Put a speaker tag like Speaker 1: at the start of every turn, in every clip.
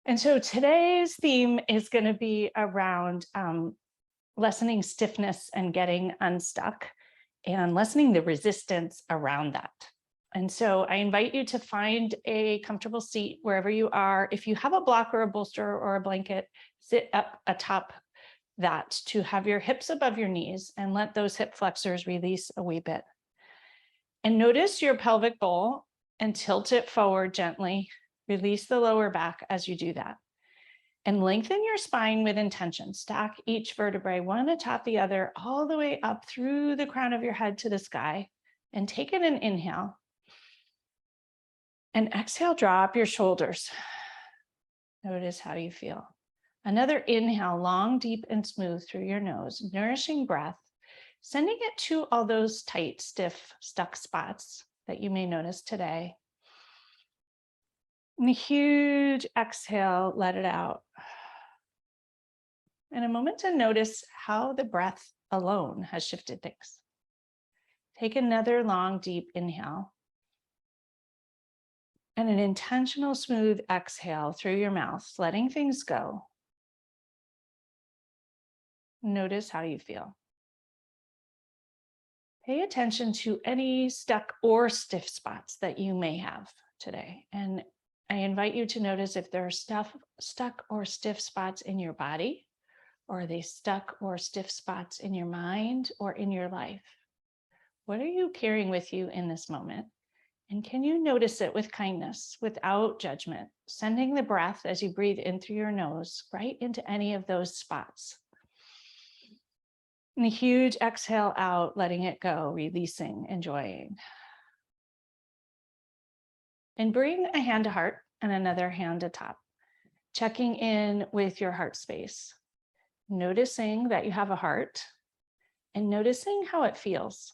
Speaker 1: And so today's theme is going to be around lessening stiffness and getting unstuck and lessening the resistance around that. And so I invite you to find a comfortable seat wherever you are. If you have a block or a bolster or a blanket, sit up atop that to have your hips above your knees and let those hip flexors release a wee bit. And notice your pelvic bowl and tilt it forward gently. Release the lower back as you do that. And lengthen your spine with intention. Stack each vertebrae one atop the other all the way up through the crown of your head to the sky. And take in an inhale. And exhale, drop your shoulders. Notice how you feel. Another inhale, long, deep, and smooth through your nose. Nourishing breath. Sending it to all those tight, stiff, stuck spots that you may notice today. And a huge exhale, let it out. And a moment to notice how the breath alone has shifted things. Take another long, deep inhale. And an intentional, smooth exhale through your mouth, letting things go. Notice how you feel. Pay attention to any stuck or stiff spots that you may have today. And I invite you to notice if there are stuck or stiff spots in your body, or are they stuck or stiff spots in your mind or in your life? What are you carrying with you in this moment? And can you notice it with kindness, without judgment, sending the breath as you breathe in through your nose, right into any of those spots? And a huge exhale out, letting it go, releasing, enjoying. And bring a hand to heart and another hand to top, checking in with your heart space, noticing that you have a heart and noticing how it feels.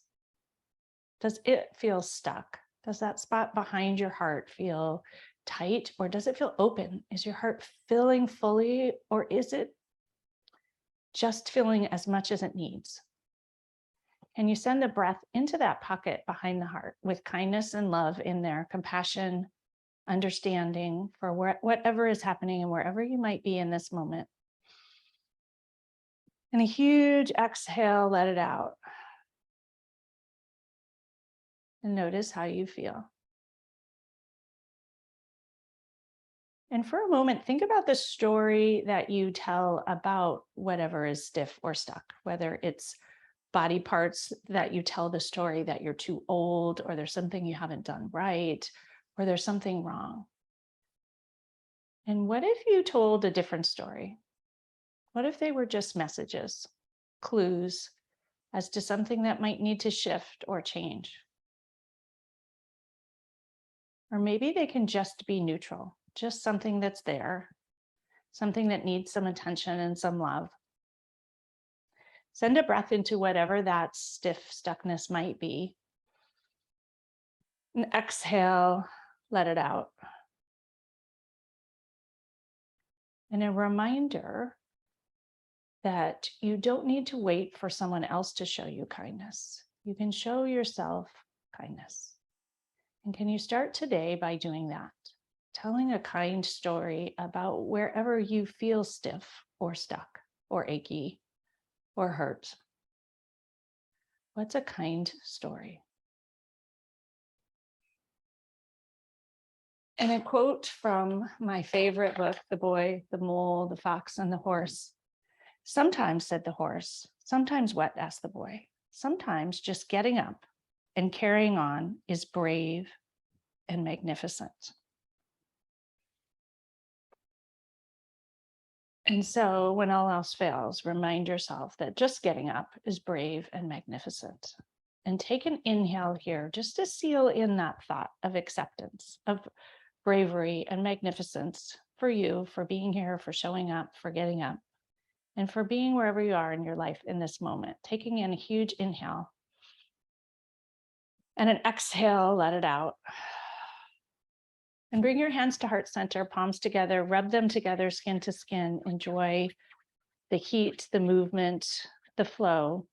Speaker 1: Does it feel stuck? Does that spot behind your heart feel tight, or does it feel open? Is your heart filling fully, or is it just filling as much as it needs? And you send the breath into that pocket behind the heart with kindness and love in there, compassion, understanding for whatever is happening and wherever you might be in this moment. And a huge exhale, let it out. And notice how you feel. And for a moment, think about the story that you tell about whatever is stiff or stuck, whether it's body parts that you tell the story that you're too old, or there's something you haven't done right, or there's something wrong. And what if you told a different story? What if they were just messages, clues as to something that might need to shift or change? Or maybe they can just be neutral, just something that's there, something that needs some attention and some love. Send a breath into whatever that stiff stuckness might be. And exhale, let it out. And a reminder that you don't need to wait for someone else to show you kindness. You can show yourself kindness. And can you start today by doing that? Telling a kind story about wherever you feel stiff or stuck or achy or hurt. What's a kind story? And a quote from my favorite book, The Boy, the Mole, the Fox, and the Horse. Sometimes, said the horse, sometimes what, asked the boy. Sometimes just getting up and carrying on is brave and magnificent. And so when all else fails, remind yourself that just getting up is brave and magnificent. And take an inhale here just to seal in that thought of acceptance, of bravery and magnificence for you, for being here, for showing up, for getting up, and for being wherever you are in your life in this moment. Taking in a huge inhale and an exhale, let it out. And bring your hands to heart center, palms together, rub them together, skin to skin. Enjoy the heat, the movement, the flow.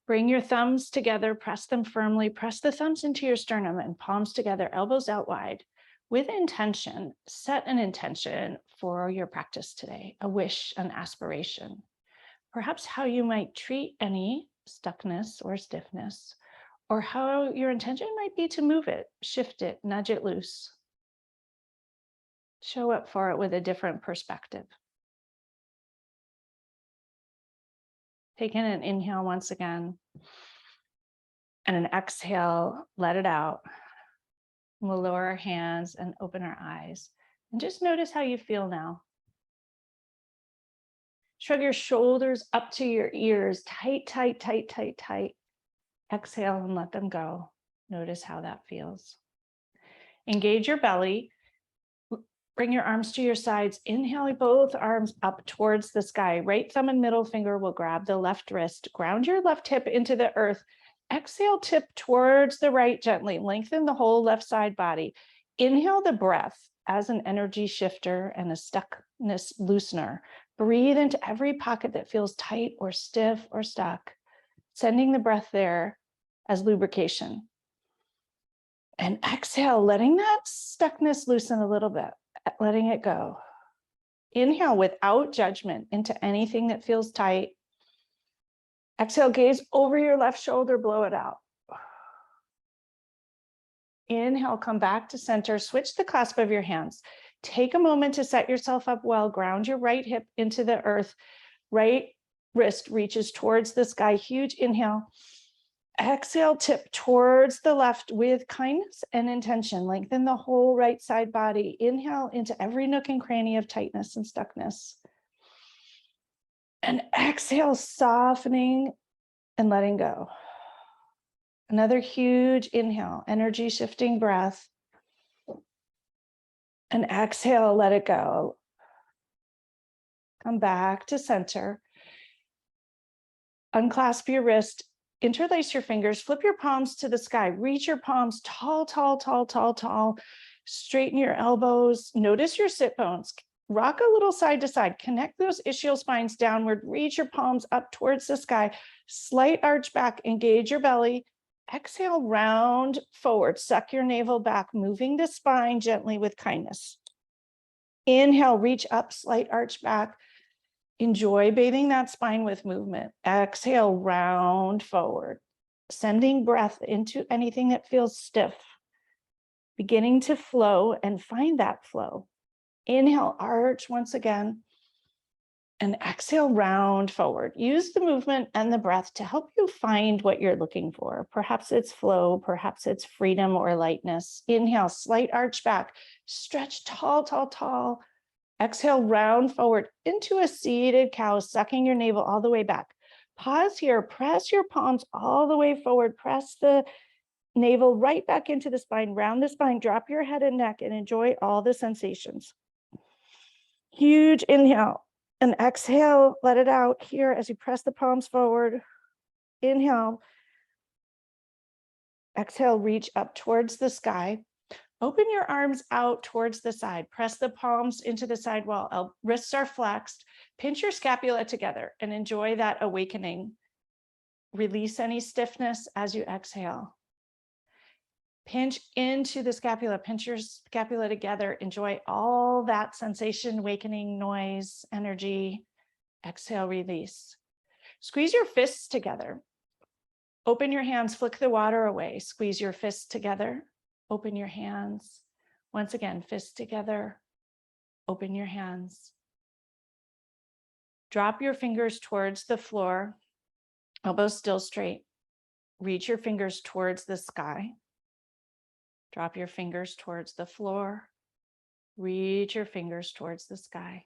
Speaker 1: Bring your thumbs together, press them firmly, press the thumbs into your sternum and palms together, elbows out wide. With intention, set an intention for your practice today, a wish, an aspiration, perhaps how you might treat any stuckness or stiffness, or how your intention might be to move it, shift it, nudge it loose. Show up for it with a different perspective. Take in an inhale once again, and an exhale, let it out. We'll lower our hands and open our eyes. And just notice how you feel now. Shrug your shoulders up to your ears, tight, tight, tight, tight, tight. Exhale and let them go. Notice how that feels. Engage your belly. Bring your arms to your sides. Inhale both arms up towards the sky. Right thumb and middle finger will grab the left wrist. Ground your left hip into the earth. Exhale, tip towards the right gently. Lengthen the whole left side body. Inhale the breath as an energy shifter and a stuckness loosener. Breathe into every pocket that feels tight or stiff or stuck, sending the breath there as lubrication. And exhale, letting that stuckness loosen a little bit, letting it go. Inhale without judgment into anything that feels tight. Exhale, gaze over your left shoulder, blow it out. Inhale, come back to center, switch the clasp of your hands. Take a moment to set yourself up well. Ground your right hip into the earth. Right wrist reaches towards the sky. Huge inhale. Exhale, tip towards the left with kindness and intention. Lengthen the whole right side body. Inhale into every nook and cranny of tightness and stuckness. And exhale, softening and letting go. Another huge inhale, energy shifting breath. And exhale, let it go. Come back to center. Unclasp your wrist, interlace your fingers, flip your palms to the sky, reach your palms tall, tall, tall, tall, tall. Straighten your elbows. Notice your sit bones. Rock a little side to side. Connect those ischial spines downward. Reach your palms up towards the sky. Slight arch back. Engage your belly. Exhale, round forward. Suck your navel back, moving the spine gently with kindness. Inhale, reach up, slight arch back. Enjoy bathing that spine with movement. Exhale, round forward. Sending breath into anything that feels stiff. Beginning to flow and find that flow. Inhale, arch once again. And exhale, round forward. Use the movement and the breath to help you find what you're looking for. Perhaps it's flow, perhaps it's freedom or lightness. Inhale, slight arch back. Stretch tall, tall, tall. Exhale, round forward into a seated cow, sucking your navel all the way back. Pause here, press your palms all the way forward. Press the navel right back into the spine, round the spine, drop your head and neck, and enjoy all the sensations. Huge inhale. And exhale, let it out here as you press the palms forward. Inhale. Exhale, reach up towards the sky. Open your arms out towards the side. Press the palms into the side wall. Wrists are flexed. Pinch your scapula together and enjoy that awakening. Release any stiffness as you exhale. Pinch into the scapula, pinch your scapula together. Enjoy all that sensation, awakening, noise, energy. Exhale, release. Squeeze your fists together. Open your hands, flick the water away. Squeeze your fists together. Open your hands. Once again, fists together. Open your hands. Drop your fingers towards the floor. Elbows still straight. Reach your fingers towards the sky. Drop your fingers towards the floor. Reach your fingers towards the sky.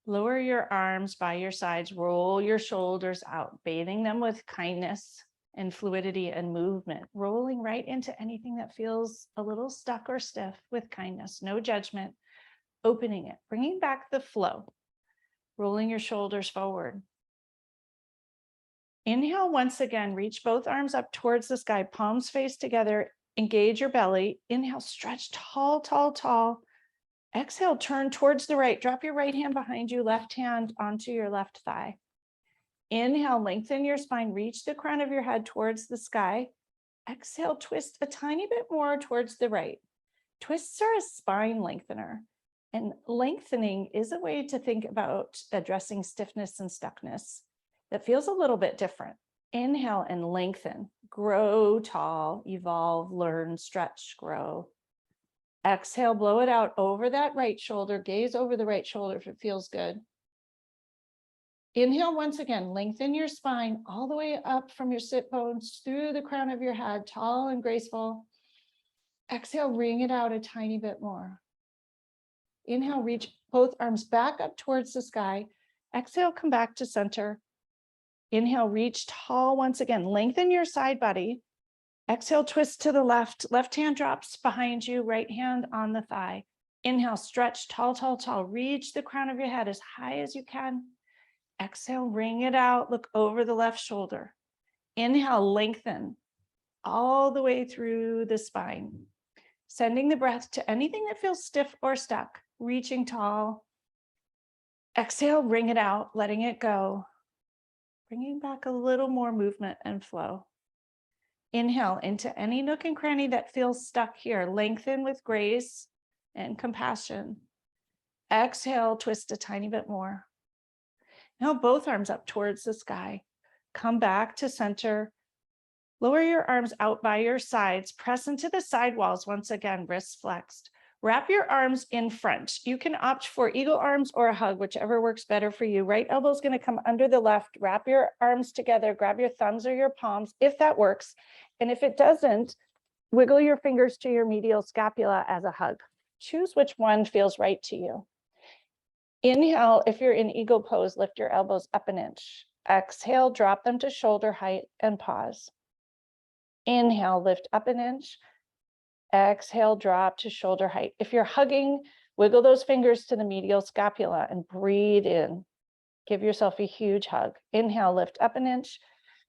Speaker 1: Lower your arms by your sides. Roll your shoulders out, bathing them with kindness and fluidity and movement. Rolling right into anything that feels a little stuck or stiff with kindness. No judgment. Opening it. Bringing back the flow. Rolling your shoulders forward. Inhale once again. Reach both arms up towards the sky. Palms face together. Engage your belly. Inhale, stretch tall, tall, tall. Exhale, turn towards the right. Drop your right hand behind you, left hand onto your left thigh. Inhale, lengthen your spine. Reach the crown of your head towards the sky. Exhale, twist a tiny bit more towards the right. Twists are a spine lengthener, and lengthening is a way to think about addressing stiffness and stuckness that feels a little bit different. Inhale and lengthen, grow tall, evolve, learn, stretch, grow. Exhale, blow it out over that right shoulder, gaze over the right shoulder if it feels good. Inhale once again, lengthen your spine all the way up from your sit bones through the crown of your head, tall and graceful. Exhale, wring it out a tiny bit more. Inhale, reach both arms back up towards the sky. Exhale, come back to center. Inhale, reach tall once again. Lengthen your side body. Exhale, twist to the left. Left hand drops behind you, right hand on the thigh. Inhale, stretch tall, tall, tall. Reach the crown of your head as high as you can. Exhale, wring it out. Look over the left shoulder. Inhale, lengthen all the way through the spine. Sending the breath to anything that feels stiff or stuck, reaching tall. Exhale, wring it out, letting it go. Bringing back a little more movement and flow. Inhale into any nook and cranny that feels stuck here. Lengthen with grace and compassion. Exhale, twist a tiny bit more. Now both arms up towards the sky. Come back to center. Lower your arms out by your sides. Press into the side walls once again, wrists flexed. Wrap your arms in front. You can opt for eagle arms or a hug, whichever works better for you. Right elbow is going to come under the left. Wrap your arms together. Grab your thumbs or your palms if that works. And if it doesn't, wiggle your fingers to your medial scapula as a hug. Choose which one feels right to you. Inhale, if you're in eagle pose, lift your elbows up an inch. Exhale, drop them to shoulder height and pause. Inhale, lift up an inch. Exhale, drop to shoulder height. If you're hugging, wiggle those fingers to the medial scapula and breathe in. Give yourself a huge hug. Inhale, lift up an inch.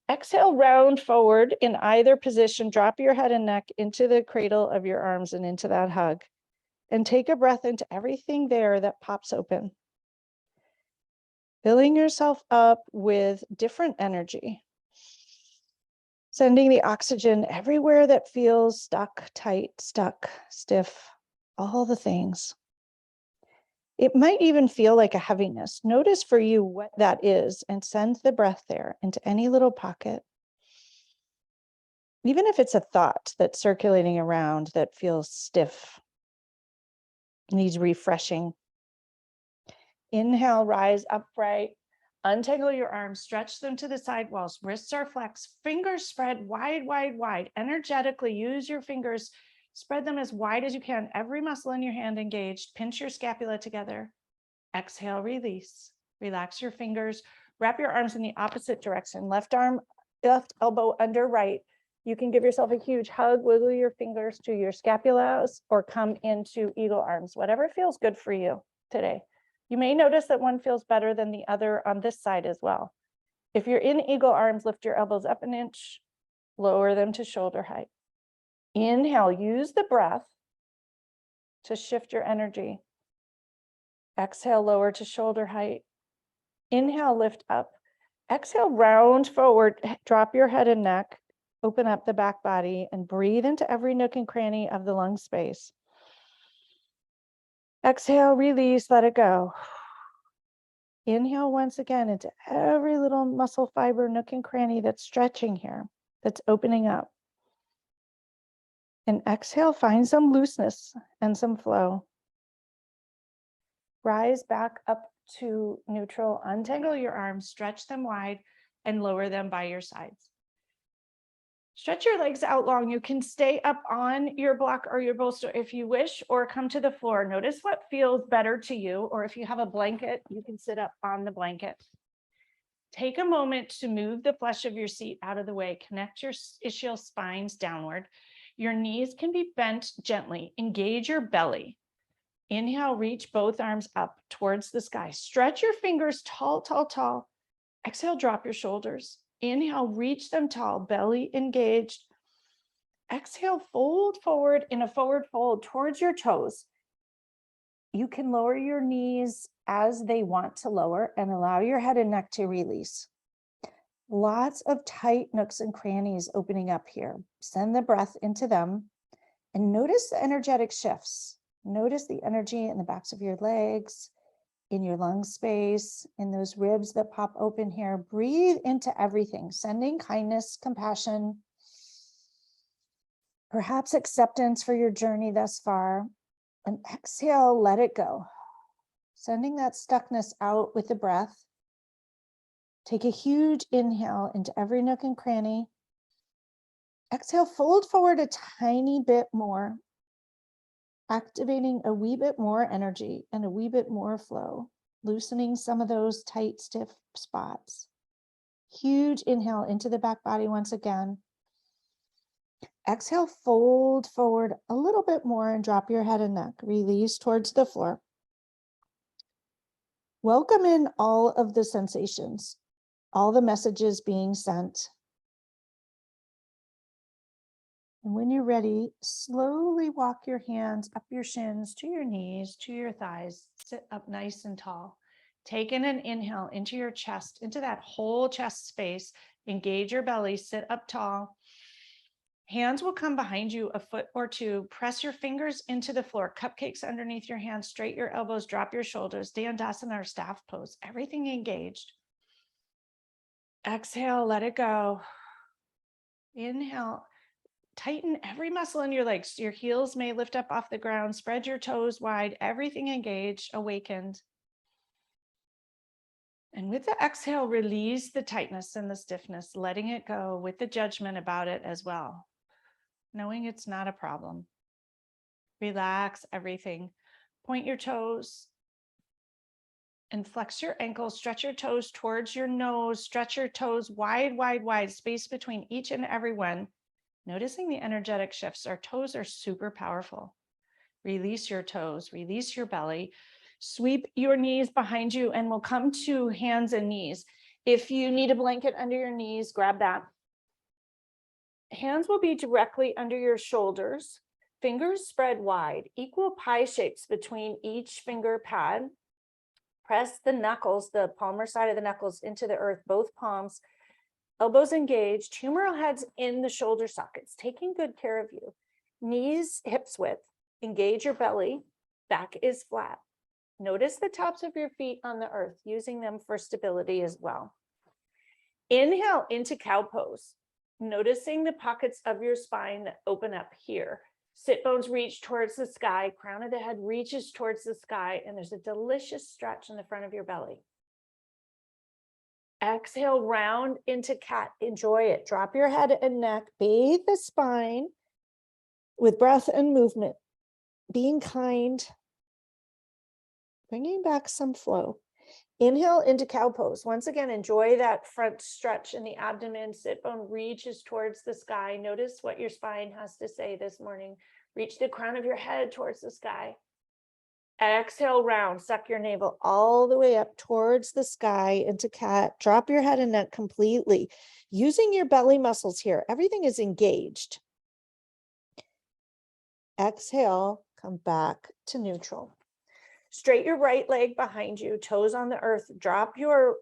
Speaker 1: Exhale, round forward in either position. Drop your head and neck into the cradle of your arms and into that hug. And take a breath into everything there that pops open. Filling yourself up with different energy. Sending the oxygen everywhere that feels stuck, tight, stuck, stiff, all the things. It might even feel like a heaviness. Notice for you what that is and send the breath there into any little pocket. Even if it's a thought that's circulating around that feels stiff, needs refreshing. Inhale, rise upright. Untangle your arms, stretch them to the side walls. Wrists are flexed, fingers spread wide, wide, wide. Energetically use your fingers, spread them as wide as you can. Every muscle in your hand engaged. Pinch your scapula together. Exhale, release. Relax your fingers. Wrap your arms in the opposite direction. Left arm, left elbow under right. You can give yourself a huge hug, wiggle your fingers to your scapulas, or come into eagle arms, whatever feels good for you today. You may notice that one feels better than the other on this side as well. If you're in eagle arms, lift your elbows up an inch, lower them to shoulder height. Inhale, use the breath to shift your energy. Exhale, lower to shoulder height. Inhale, lift up. Exhale, round forward, drop your head and neck, open up the back body, and breathe into every nook and cranny of the lung space. Exhale, release, let it go. Inhale once again into every little muscle fiber, nook and cranny that's stretching here, that's opening up. And exhale, find some looseness and some flow. Rise back up to neutral, untangle your arms, stretch them wide, and lower them by your sides. Stretch your legs out long. You can stay up on your block or your bolster if you wish, or come to the floor. Notice what feels better to you, or if you have a blanket, you can sit up on the blanket. Take a moment to move the flesh of your seat out of the way. Connect your ischial spines downward. Your knees can be bent gently. Engage your belly. Inhale, reach both arms up towards the sky. Stretch your fingers tall, tall, tall. Exhale, drop your shoulders. Inhale, reach them tall, belly engaged. Exhale, fold forward in a forward fold towards your toes. You can lower your knees as they want to lower and allow your head and neck to release. Lots of tight nooks and crannies opening up here. Send the breath into them
Speaker 2: And notice the energetic shifts. Notice the energy in the backs of your legs, in your lung space, in those ribs that pop open here. Breathe into everything, sending kindness, compassion, perhaps acceptance for your journey thus far. And exhale, let it go. Sending that stuckness out with the breath. Take a huge inhale into every nook and cranny. Exhale, fold forward a tiny bit more, activating a wee bit more energy and a wee bit more flow, loosening some of those tight, stiff spots. Huge inhale into the back body once again. Exhale, fold forward a little bit more and drop your head and neck. Release towards the floor. Welcome in all of the sensations, all the messages being sent. And when you're ready, slowly walk your hands up your shins to your knees, to your thighs. Sit up nice and tall. Take in an inhale into your chest, into that whole chest space. Engage your belly, sit up tall. Hands will come behind you a foot or two. Press your fingers into the floor. Cupcakes underneath your hands. Straight your elbows. Drop your shoulders. Dandasana or staff pose. Everything engaged. Exhale, let it go. Inhale. Tighten every muscle in your legs. Your heels may lift up off the ground. Spread your toes wide. Everything engaged, awakened. And with the exhale, release the tightness and the stiffness, letting it go with the judgment about it as well. Knowing it's not a problem. Relax everything. Point your toes and flex your ankles. Stretch your toes towards your nose. Stretch your toes wide, wide, wide. Space between each and every one. Noticing the energetic shifts. Our toes are super powerful. Release your toes, release your belly, sweep your knees behind you, and we'll come to hands and knees. If you need a blanket under your knees, grab that. Hands will be directly under your shoulders, fingers spread wide, equal pie shapes between each finger pad. Press the knuckles, the palmar side of the knuckles into the earth, both palms. Elbows engaged, humeral heads in the shoulder sockets, taking good care of you. Knees, hips width, engage your belly, back is flat. Notice the tops of your feet on the earth, using them for stability as well. Inhale into cow pose, noticing the pockets of your spine that open up here. Sit bones reach towards the sky, crown of the head reaches towards the sky, and there's a delicious stretch in the front of your belly. Exhale, round into cat. Enjoy it. Drop your head and neck. Bathe the spine with breath and movement. Being kind. Bringing back some flow. Inhale into cow pose. Once again, enjoy that front stretch in the abdomen. Sit bone reaches towards the sky. Notice what your spine has to say this morning. Reach the crown of your head towards the sky. Exhale, round, suck your navel all the way up towards the sky into cat. Drop your head and neck completely. Using your belly muscles here, everything is engaged. Exhale, come back to neutral. Straight your right leg behind you, toes on the earth. Drop your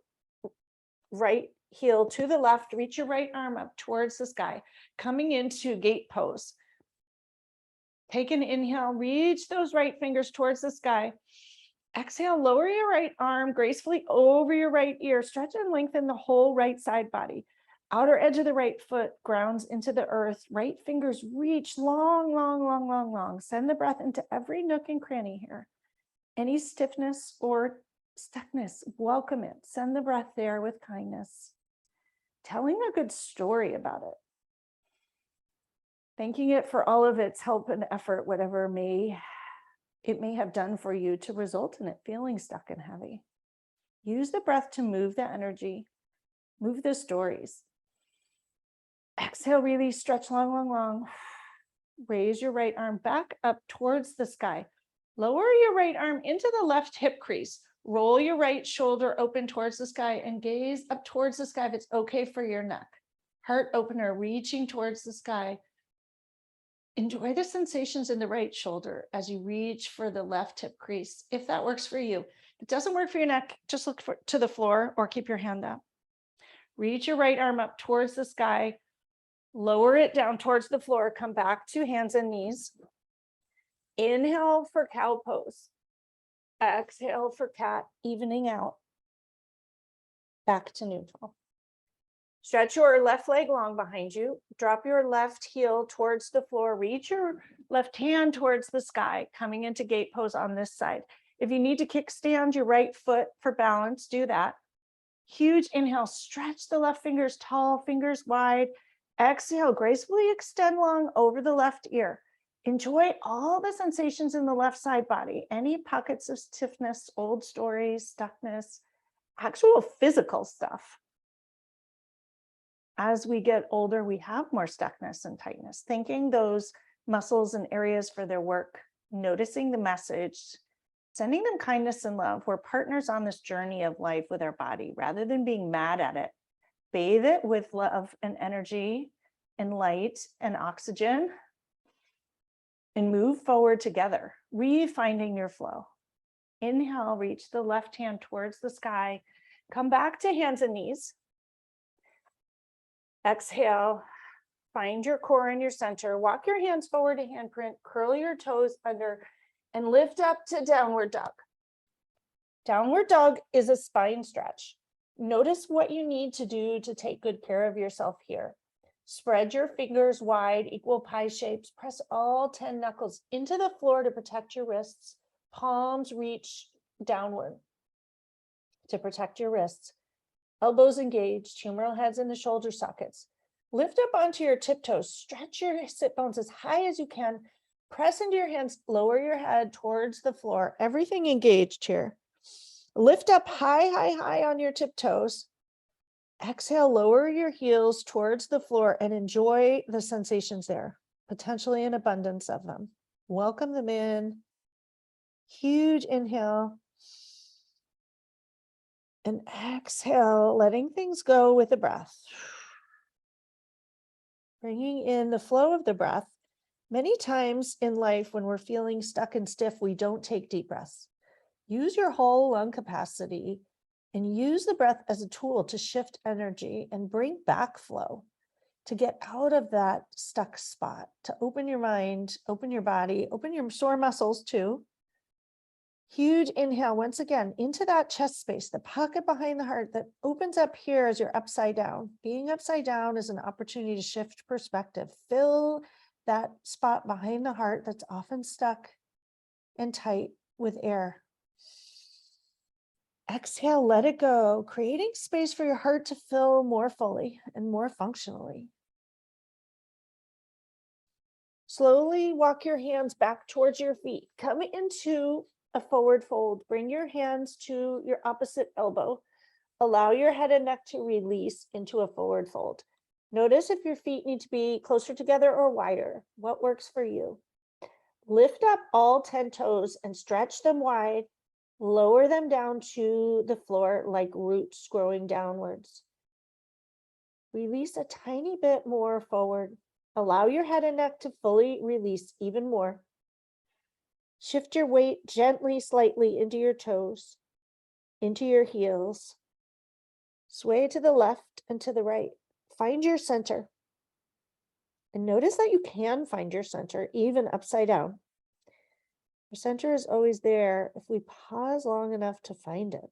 Speaker 2: right heel to the left. Reach your right arm up towards the sky. Coming into gate pose. Take an inhale, reach those right fingers towards the sky. Exhale, lower your right arm gracefully over your right ear. Stretch and lengthen the whole right side body. Outer edge of the right foot grounds into the earth. Right fingers reach long, long, long, long, long. Send the breath into every nook and cranny here. Any stiffness or stuckness, welcome it. Send the breath there with kindness. Telling a good story about it. Thanking it for all of its help and effort, whatever it may have done for you to result in it feeling stuck and heavy. Use the breath to move the energy, move the stories. Exhale, release, stretch long, long, long. Raise your right arm back up towards the sky. Lower your right arm into the left hip crease. Roll your right shoulder open towards the sky and gaze up towards the sky if it's okay for your neck. Heart opener, reaching towards the sky. Enjoy the sensations in the right shoulder as you reach for the left hip crease, if that works for you. If it doesn't work for your neck, just look to the floor or keep your hand up. Reach your right arm up towards the sky. Lower it down towards the floor. Come back to hands and knees. Inhale for cow pose. Exhale for cat, evening out. Back to neutral. Stretch your left leg long behind you. Drop your left heel towards the floor. Reach your left hand towards the sky, coming into gate pose on this side. If you need to kickstand your right foot for balance, do that. Huge inhale, stretch the left fingers tall, fingers wide. Exhale, gracefully extend long over the left ear. Enjoy all the sensations in the left side body. Any pockets of stiffness, old stories, stuckness, actual physical stuff. As we get older, we have more stuckness and tightness. Thanking those muscles and areas for their work, noticing the message, sending them kindness and love. We're partners on this journey of life with our body rather than being mad at it. Bathe it with love and energy and light and oxygen and move forward together, refinding your flow. Inhale, reach the left hand towards the sky. Come back to hands and knees. Exhale, find your core in your center. Walk your hands forward to handprint, curl your toes under, and lift up to downward dog. Downward dog is a spine stretch. Notice what you need to do to take good care of yourself here. Spread your fingers wide, equal pie shapes. Press all 10 knuckles into the floor to protect your wrists. Palms reach downward to protect your wrists. Elbows engaged, humeral heads in the shoulder sockets. Lift up onto your tiptoes. Stretch your sit bones as high as you can. Press into your hands, lower your head towards the floor. Everything engaged here. Lift up high, high, high on your tiptoes. Exhale, lower your heels towards the floor and enjoy the sensations there, potentially an abundance of them. Welcome them in. Huge inhale. And exhale, letting things go with the breath. Bringing in the flow of the breath. Many times in life when we're feeling stuck and stiff, we don't take deep breaths. Use your whole lung capacity and use the breath as a tool to shift energy and bring back flow, to get out of that stuck spot, to open your mind, open your body, open your sore muscles too. Huge inhale once again into that chest space, the pocket behind the heart that opens up here as you're upside down. Being upside down is an opportunity to shift perspective. Fill that spot behind the heart that's often stuck and tight with air. Exhale, let it go, creating space for your heart to fill more fully and more functionally. Slowly walk your hands back towards your feet. Come into a forward fold. Bring your hands to your opposite elbow. Allow your head and neck to release into a forward fold. Notice if your feet need to be closer together or wider. What works for you? Lift up all 10 toes and stretch them wide. Lower them down to the floor like roots growing downwards. Release a tiny bit more forward. Allow your head and neck to fully release even more. Shift your weight gently, slightly into your toes, into your heels. Sway to the left and to the right. Find your center. And notice that you can find your center even upside down. Your center is always there if we pause long enough to find it.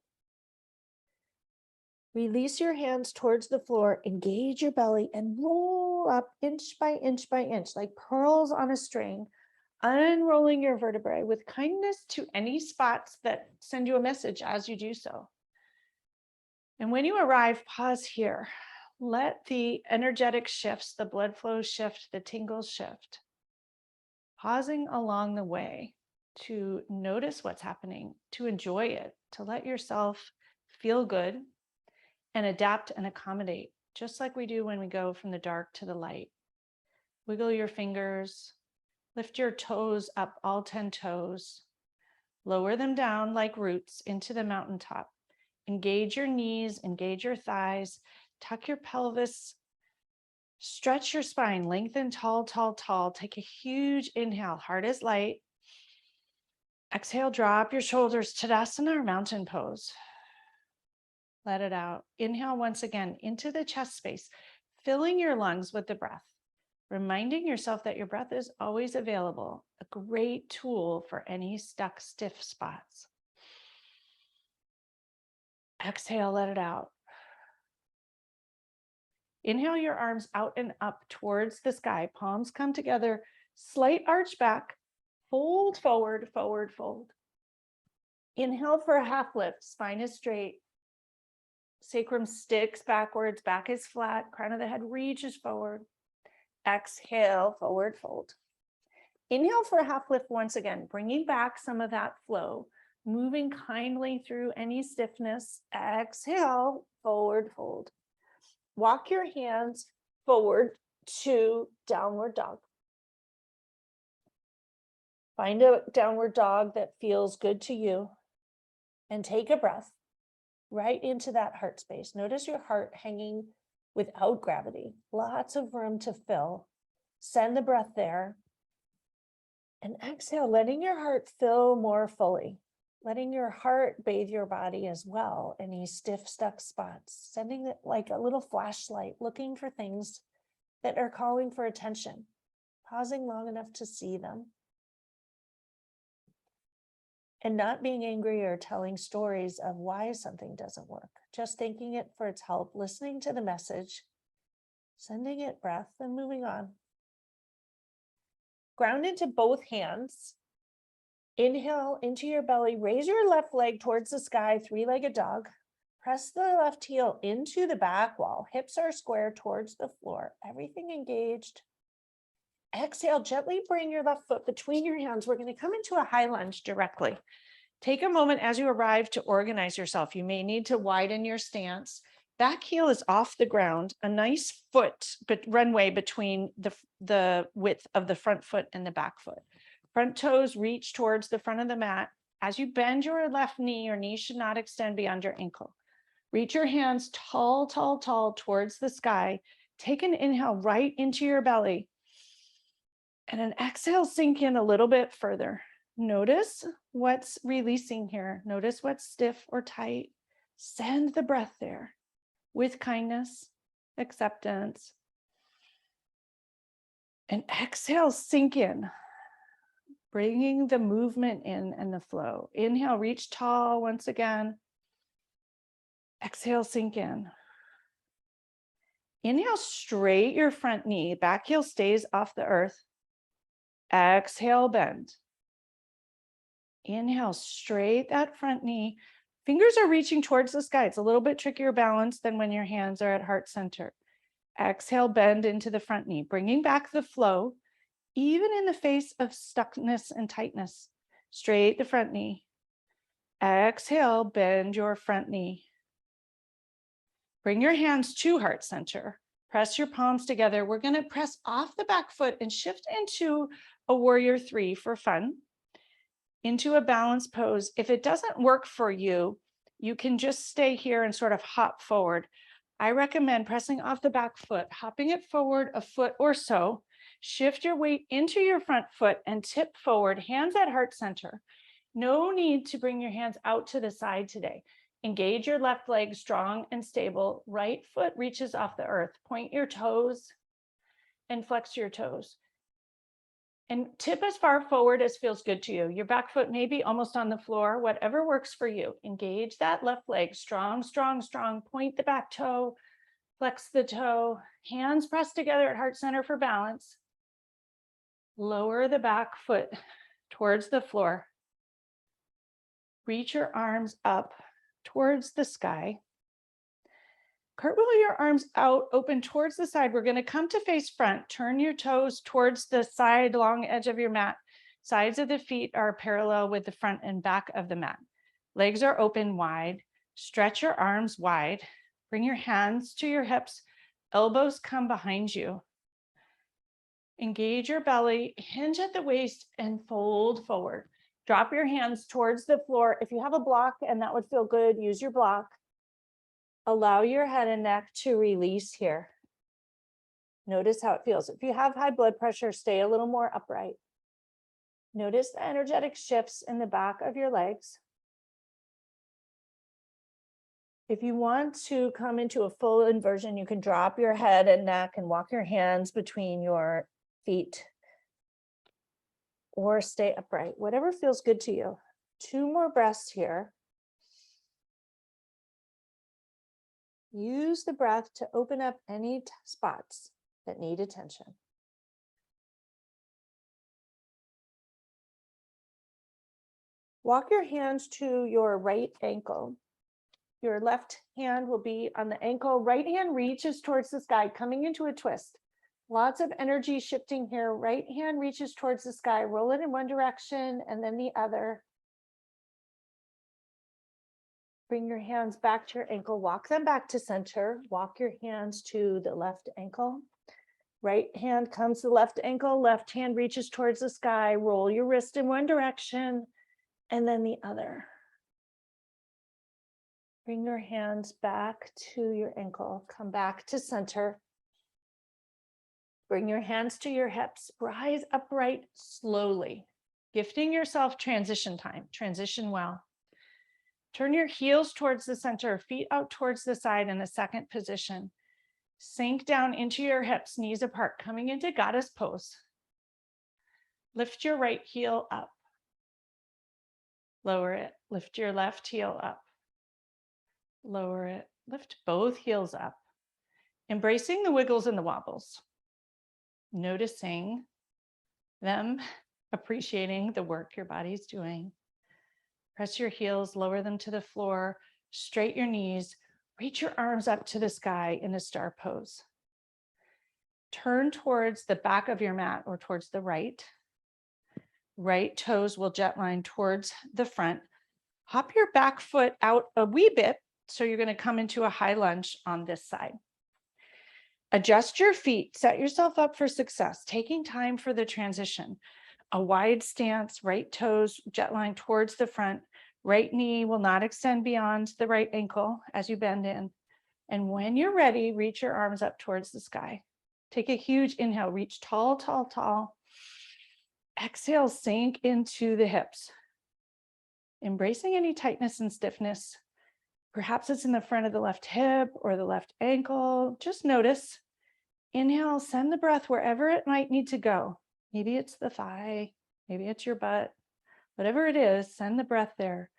Speaker 2: Release your hands towards the floor, engage your belly, and roll up inch by inch by inch, like pearls on a string, unrolling your vertebrae with kindness to any spots that send you a message as you do so. And when you arrive, pause here. Let the energetic shifts, the blood flow shift, the tingles shift. Pausing along the way to notice what's happening, to enjoy it, to let yourself feel good and adapt and accommodate, just like we do when we go from the dark to the light. Wiggle your fingers, lift your toes up, all 10 toes, lower them down like roots into the mountaintop. Engage your knees, engage your thighs, tuck your pelvis, stretch your spine, lengthen tall, tall, tall. Take a huge inhale, heart is light. Exhale, drop your shoulders, Tadasana or mountain pose. Let it out. Inhale once again into the chest space, filling your lungs with the breath.
Speaker 1: reminding yourself that your breath is always available, a great tool for any stuck, stiff spots. Exhale, let it out. Inhale your arms out and up towards the sky. Palms come together, slight arch back, fold forward, forward fold. Inhale for a half lift, spine is straight. Sacrum sticks backwards, back is flat, crown of the head reaches forward. Exhale, forward fold. Inhale for a half lift once again, bringing back some of that flow, moving kindly through any stiffness. Exhale, forward fold. Walk your hands forward to downward dog. Find a downward dog that feels good to you and take a breath right into that heart space. Notice your heart hanging without gravity, lots of room to fill. Send the breath there. And exhale, letting your heart fill more fully, letting your heart bathe your body as well. Any stiff, stuck spots, sending it like a little flashlight, looking for things that are calling for attention, pausing long enough to see them. And not being angry or telling stories of why something doesn't work, just thanking it for its help, listening to the message, sending it breath, and moving on. Ground into both hands. Inhale into your belly, raise your left leg towards the sky, three-legged dog. Press the left heel into the back wall. Hips are square towards the floor. Everything engaged. Exhale, gently bring your left foot between your hands. We're going to come into a high lunge directly. Take a moment as you arrive to organize yourself. You may need to widen your stance. Back heel is off the ground, a nice foot, but runway between the width of the front foot and the back foot. Front toes reach towards the front of the mat. As you bend your left knee, your knee should not extend beyond your ankle. Reach your hands tall, tall, tall towards the sky. Take an inhale right into your belly. And an exhale, sink in a little bit further. Notice what's releasing here. Notice what's stiff or tight. Send the breath there with kindness, acceptance. And exhale, sink in, bringing the movement in and the flow. Inhale, reach tall once again. Exhale, sink in. Inhale, straight your front knee. Back heel stays off the earth. Exhale, bend. Inhale, straight that front knee. Fingers are reaching towards the sky. It's a little bit trickier balance than when your hands are at heart center. Exhale, bend into the front knee, bringing back the flow, even in the face of stuckness and tightness. Straight the front knee. Exhale, bend your front knee. Bring your hands to heart center. Press your palms together. We're going to press off the back foot and shift into a warrior three for fun, into a balanced pose. If it doesn't work for you, you can just stay here and sort of hop forward. I recommend pressing off the back foot, hopping it forward a foot or so. Shift your weight into your front foot and tip forward, hands at heart center. No need to bring your hands out to the side today. Engage your left leg strong and stable. Right foot reaches off the earth. Point your toes and flex your toes. And tip as far forward as feels good to you. Your back foot may be almost on the floor, whatever works for you. Engage that left leg, strong, strong, strong. Point the back toe, flex the toe. Hands pressed together at heart center for balance. Lower the back foot towards the floor. Reach your arms up towards the sky. Cartwheel your arms out, open towards the side. We're going to come to face front. Turn your toes towards the side, long edge of your mat. Sides of the feet are parallel with the front and back of the mat. Legs are open wide. Stretch your arms wide. Bring your hands to your hips. Elbows come behind you. Engage your belly, hinge at the waist, and fold forward. Drop your hands towards the floor. If you have a block and that would feel good, use your block. Allow your head and neck to release here. Notice how it feels. If you have high blood pressure, stay a little more upright. Notice the energetic shifts in the back of your legs.
Speaker 2: If you want to come into a full inversion, you can drop your head and neck and walk your hands between your feet or stay upright, whatever feels good to you. 2 more breaths here. Use the breath to open up any spots that need attention. Walk your hands to your right ankle. Your left hand will be on the ankle. Right hand reaches towards the sky, coming into a twist. Lots of energy shifting here. Right hand reaches towards the sky. Roll it in one direction and then the other. Bring your hands back to your ankle. Walk them back to center. Walk your hands to the left ankle. Right hand comes to the left ankle. Left hand reaches towards the sky. Roll your wrist in one direction and then the other. Bring your hands back to your ankle. Come back to center. Bring your hands to your hips. Rise upright slowly, gifting yourself transition time. Transition well. Turn your heels towards the center, feet out towards the side in a second position. Sink down into your hips, knees apart, coming into goddess pose. Lift your right heel up. Lower it. Lift your left heel up. Lower it. Lift both heels up. Embracing the wiggles and the wobbles. Noticing them, appreciating the work your body's doing. Press your heels, lower them to the floor, straight your knees, reach your arms up to the sky in a star pose. Turn towards the back of your mat or towards the right. Right toes will jet line towards the front. Hop your back foot out a wee bit. So you're going to come into a high lunge on this side. Adjust your feet, set yourself up for success, taking time for the transition. A wide stance, right toes jet line towards the front. Right knee will not extend beyond the right ankle as you bend in. And when you're ready, reach your arms up towards the sky. Take a huge inhale, reach tall, tall, tall. Exhale, sink into the hips. Embracing any tightness and stiffness. Perhaps it's in the front of the left hip or the left ankle. Just notice. Inhale, send the breath wherever it might need to go. Maybe it's the thigh, maybe it's your butt. Whatever it is, send the breath there.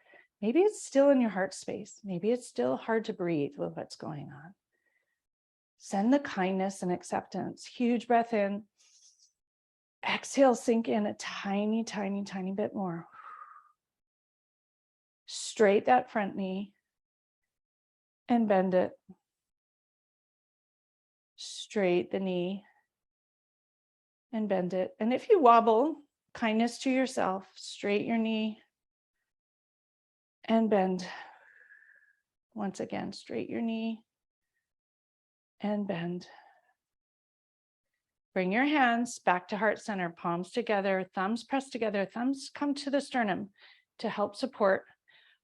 Speaker 2: Maybe it's still in your heart space. Maybe it's still hard to breathe with what's going on. Send the kindness and acceptance. Huge breath in. Exhale, sink in a tiny, tiny, tiny bit more. Straight that front knee. And bend it. Straight the knee and bend it. And if you wobble, kindness to yourself, straight your knee and bend. Once again, straight your knee and bend. Bring your hands back to heart center, palms together, thumbs pressed together, thumbs come to the sternum to help support.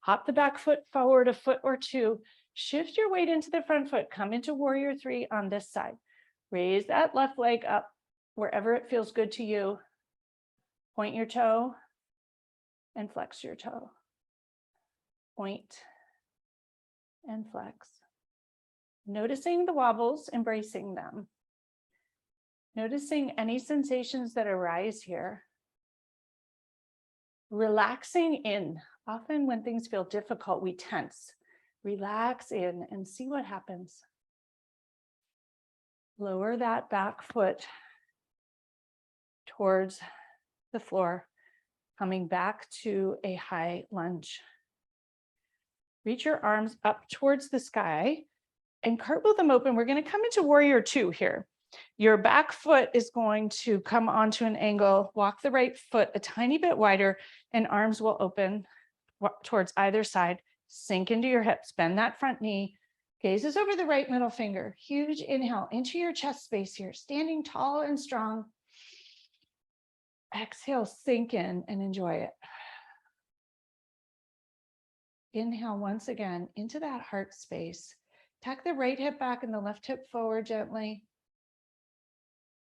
Speaker 2: Hop the back foot forward a foot or two. Shift your weight into the front foot. Come into warrior 3 on this side. Raise that left leg up wherever it feels good to you. Point your toe and flex your toe. Point and flex. Noticing the wobbles, embracing them. Noticing any sensations that arise here. Relaxing in. Often when things feel difficult, we tense. Relax in and see what happens. Lower that back foot towards the floor, coming back to a high lunge. Reach your arms up towards the sky and cartwheel them open. We're going to come into warrior 2 here. Your back foot is going to come onto an angle. Walk the right foot a tiny bit wider and arms will open towards either side. Sink into your hips, bend that front knee, gazes over the right middle finger. Huge inhale into your chest space here, standing tall and strong. Exhale, sink in and enjoy it. Inhale once again into that heart space. Tuck the right hip back and the left hip forward gently.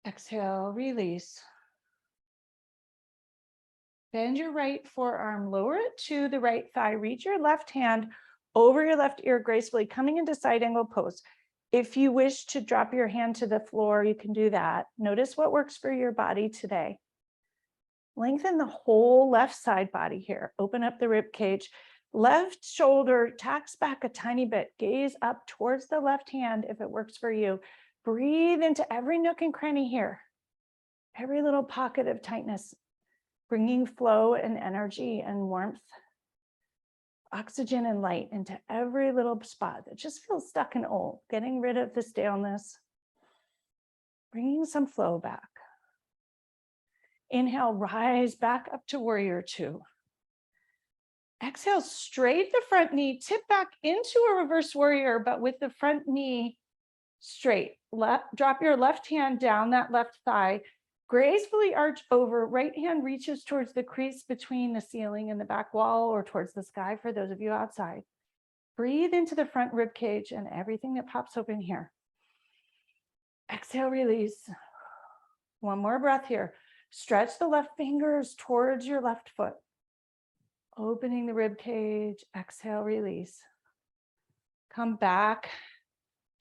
Speaker 2: Exhale, release. Bend your right forearm, lower it to the right thigh. Reach your left hand
Speaker 1: over your left ear gracefully, coming into side angle pose. If you wish to drop your hand to the floor, you can do that. Notice what works for your body today. Lengthen the whole left side body here. Open up the rib cage. Left shoulder tacks back a tiny bit. Gaze up towards the left hand if it works for you. Breathe into every nook and cranny here. Every little pocket of tightness, bringing flow and energy and warmth, oxygen and light into every little spot that just feels stuck and old, getting rid of the staleness, bringing some flow back. Inhale, rise back up to warrior two. Exhale, straight the front knee, tip back into a reverse warrior, but with the front knee straight. Drop your left hand down that left thigh, gracefully arch over, right hand reaches towards the crease between the ceiling and the back wall or towards the sky for those of you outside. Breathe into the front rib cage and everything that pops open here. Exhale, release. One more breath here. Stretch the left fingers towards your left foot. Opening the rib cage, exhale, release. Come back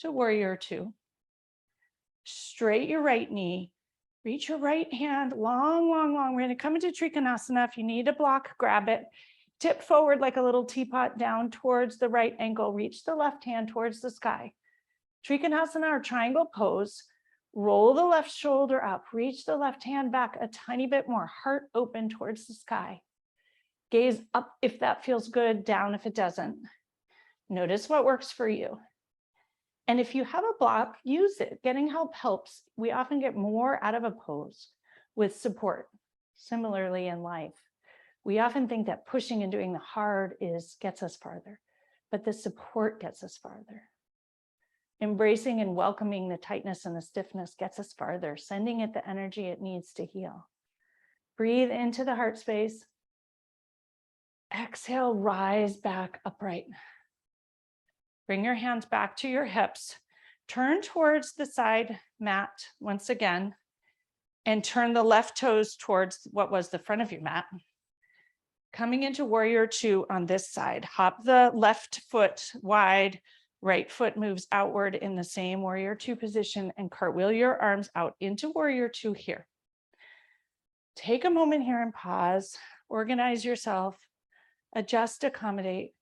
Speaker 1: to warrior two. Straight your right knee. Reach your right hand long, long, long. We're going to come into Trikonasana. If you need a block, grab it. Tip forward like a little teapot down towards the right ankle. Reach the left hand towards the sky. Trikonasana or triangle pose. Roll the left shoulder up. Reach the left hand back a tiny bit more. Heart open towards the sky. Gaze up if that feels good, down if it doesn't. Notice what works for you. And if you have a block, use it. Getting help helps. We often get more out of a pose with support. Similarly in life, we often think that pushing and doing the hard gets us farther, but the support gets us farther. Embracing and welcoming the tightness and the stiffness gets us farther, sending it the energy it needs to heal. Breathe into the heart space. Exhale, rise back upright. Bring your hands back to your hips. Turn towards the side mat once again, and turn the left toes towards what was the front of your mat. Coming into warrior two on this side. Hop the left foot wide, right foot moves outward in the same warrior two position, and cartwheel your arms out into warrior two here. Take a moment here and pause. Organize yourself. Adjust, accommodate.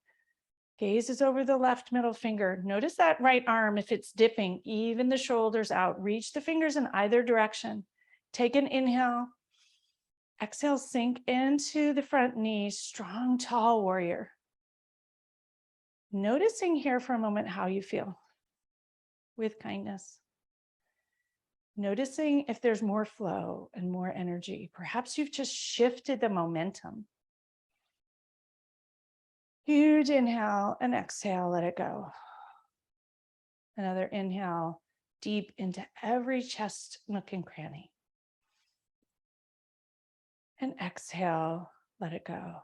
Speaker 1: Gaze is over the left middle finger. Notice that right arm, if it's dipping, even the shoulders out. Reach the fingers in either direction. Take an inhale. Exhale, sink into the front knee. Strong, tall warrior. Noticing here for a moment how you feel with kindness. Noticing if there's more flow and more energy. Perhaps you've just shifted the momentum. Huge inhale and exhale, let it go. Another inhale, deep into every chest, nook and cranny. And exhale, let it go.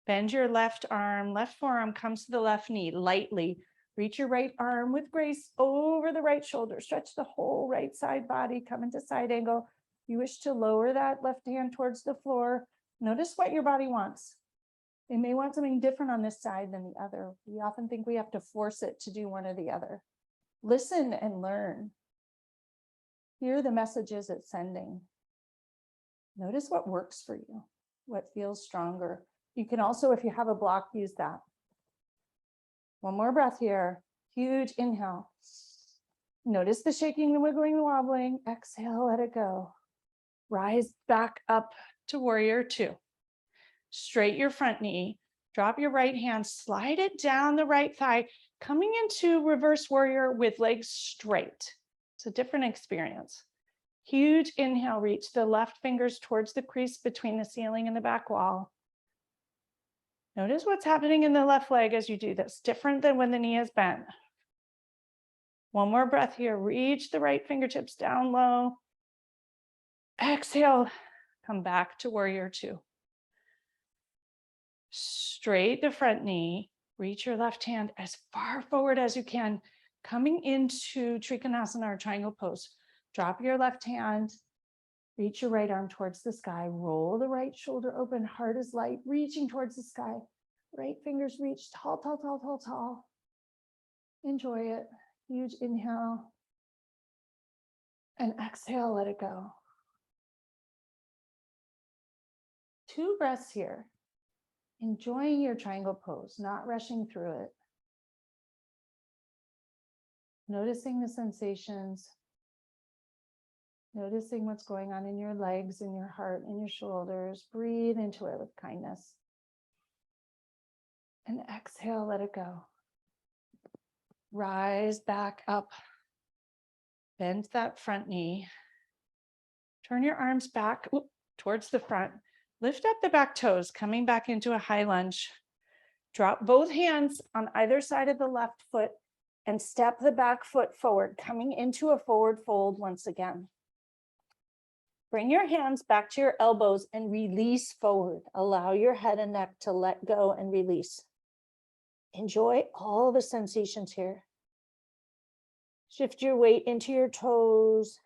Speaker 1: Bend your left arm, left forearm comes to the left knee lightly. Reach your right arm with grace over the right shoulder. Stretch the whole right side body, come into side angle. You wish to lower that left hand towards the floor. Notice what your body wants. They may want something different on this side than the other. We often think we have to force it to do one or the other. Listen and learn. Hear the messages it's sending. Notice what works for you, what feels stronger. You can also, if you have a block, use that. One more breath here. Huge inhale. Notice the shaking, the wiggling, the wobbling. Exhale, let it go. Rise back up to warrior two. Straight your front knee, drop your right hand, slide it down the right thigh, coming into reverse warrior with legs straight. It's a different experience. Huge inhale, reach the left fingers towards the crease between the ceiling and the back wall. Notice what's happening in the left leg as you do this, different than when the knee is bent. One more breath here, reach the right fingertips down low. Exhale, come back to warrior two. Straight the front knee, reach your left hand as far forward as you can, coming into Trikonasana or triangle pose. Drop your left hand, reach your right arm towards the sky, roll the right shoulder open, heart is light, reaching towards the sky.
Speaker 2: Right fingers reach tall, tall, tall, tall, tall. Enjoy it. Huge inhale. And exhale, let it go. 2 breaths here. Enjoying your triangle pose, not rushing through it. Noticing the sensations. Noticing what's going on in your legs, in your heart, in your shoulders. Breathe into it with kindness. And exhale, let it go. Rise back up. Bend that front knee. Turn your arms back towards the front. Lift up the back toes, coming back into a high lunge. Drop both hands on either side of the left foot and step the back foot forward, coming into a forward fold once again. Bring your hands back to your elbows and release forward. Allow your head and neck to let go and release. Enjoy all the sensations here. Shift your weight into your toes,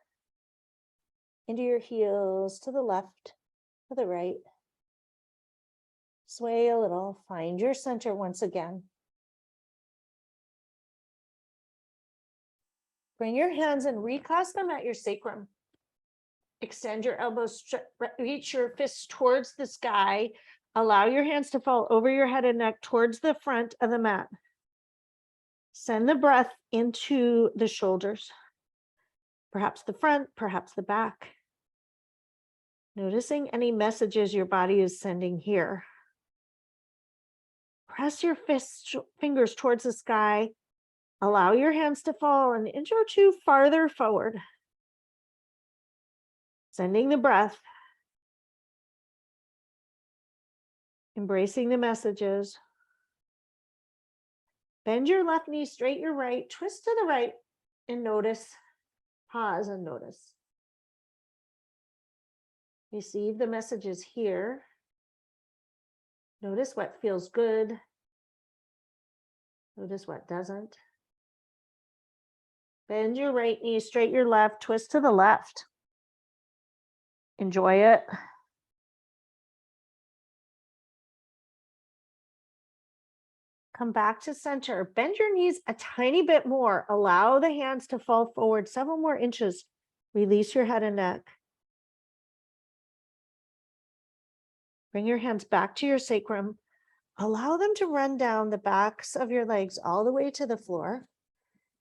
Speaker 2: into your heels, to the left, to the right. Sway a little, find your center once again. Bring your hands and reclasp them at your sacrum. Extend your elbows, reach your fists towards the sky. Allow your hands to fall over your head and neck towards the front of the mat. Send the breath into the shoulders, perhaps the front, perhaps the back. Noticing any messages your body is sending here. Press your fingers towards the sky. Allow your hands to fall an inch or two farther forward. Sending the breath. Embracing the messages. Bend your left knee, straight your right, twist to the right, and notice. Pause and notice. Receive the messages here. Notice what feels good. Notice what doesn't. Bend your right knee, straight your left, twist to the left. Enjoy it. Come back to center. Bend your knees a tiny bit more. Allow the hands to fall forward several more inches. Release your head and neck. Bring your hands back to your sacrum. Allow them to run down the backs of your legs all the way to the floor.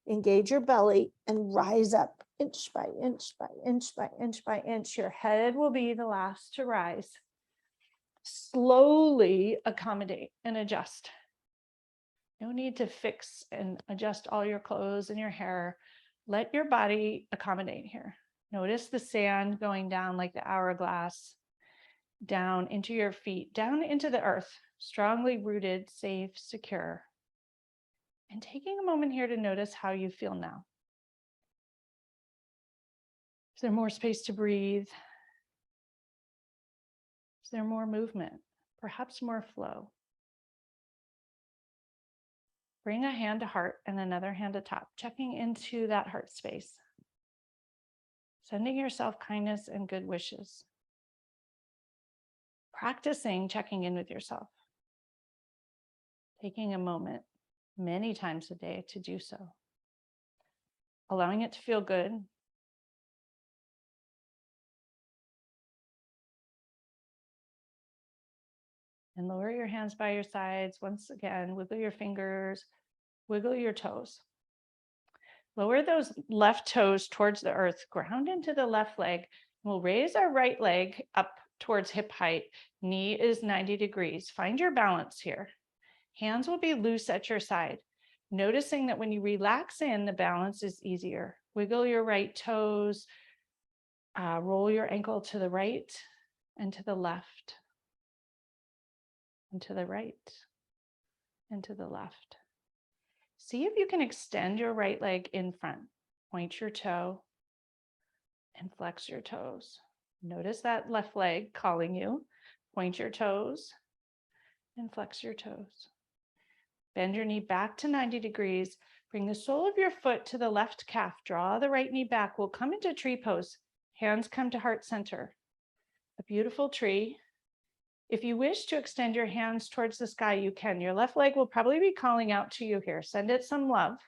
Speaker 2: Engage your belly and rise up inch by inch by inch by inch by inch. Your head will be the last to rise. Slowly accommodate and adjust. No need to fix and adjust all your clothes and your hair. Let your body accommodate here. Notice the sand going down like the hourglass, down into your feet, down into the earth, strongly rooted, safe, secure. And taking a moment here to notice how you feel now. Is there more space to breathe? Is there more movement? Perhaps more flow? Bring a hand to heart and another hand to top, checking into that heart space. Sending yourself kindness and good wishes. Practicing checking in with yourself. Taking a moment many times a day to do so. Allowing it to feel good. And lower your hands by your sides. Once again, wiggle your fingers, wiggle your toes. Lower those left toes towards the earth, ground into the left leg. We'll raise our right leg up towards hip height. Knee is 90 degrees. Find your balance here. Hands will be loose at your side. Noticing that when you relax in, the balance is easier. Wiggle your right toes. Roll your ankle to the right and to the left. And to the right and to the left. See if you can extend your right leg in front. Point your toe and flex your toes. Notice that left leg calling you. Point your toes and flex your toes. Bend your knee back to 90 degrees. Bring the sole of your foot to the left calf. Draw the right knee back. We'll come into tree pose. Hands come to heart center. A beautiful tree.
Speaker 1: If you wish to extend your hands towards the sky, you can. Your left leg will probably be calling out to you here. Send it some love.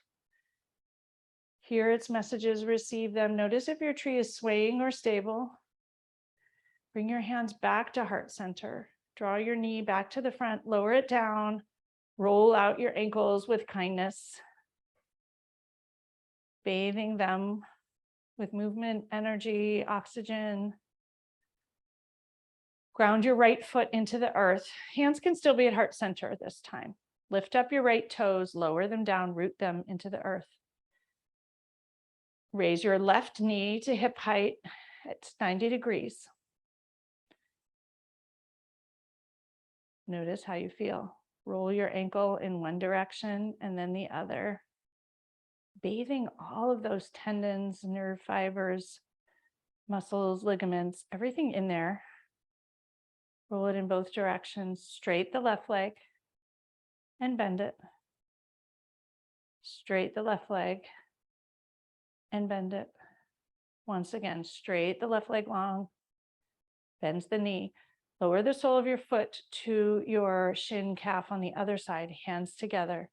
Speaker 1: Hear its messages, receive them. Notice if your tree is swaying or stable. Bring your hands back to heart center. Draw your knee back to the front, lower it down. Roll out your ankles with kindness. Bathing them with movement, energy, oxygen. Ground your right foot into the earth. Hands can still be at heart center this time. Lift up your right toes, lower them down, root them into the earth. Raise your left knee to hip height at 90 degrees. Notice how you feel. Roll your ankle in one direction and then the other. Bathing all of those tendons, nerve fibers, muscles, ligaments, everything in there. Roll it in both directions. Straight the left leg and bend it. Straight the left leg and bend it. Once again, straight the left leg long, bends the knee. Lower the sole of your foot to your shin calf on the other side, hands together.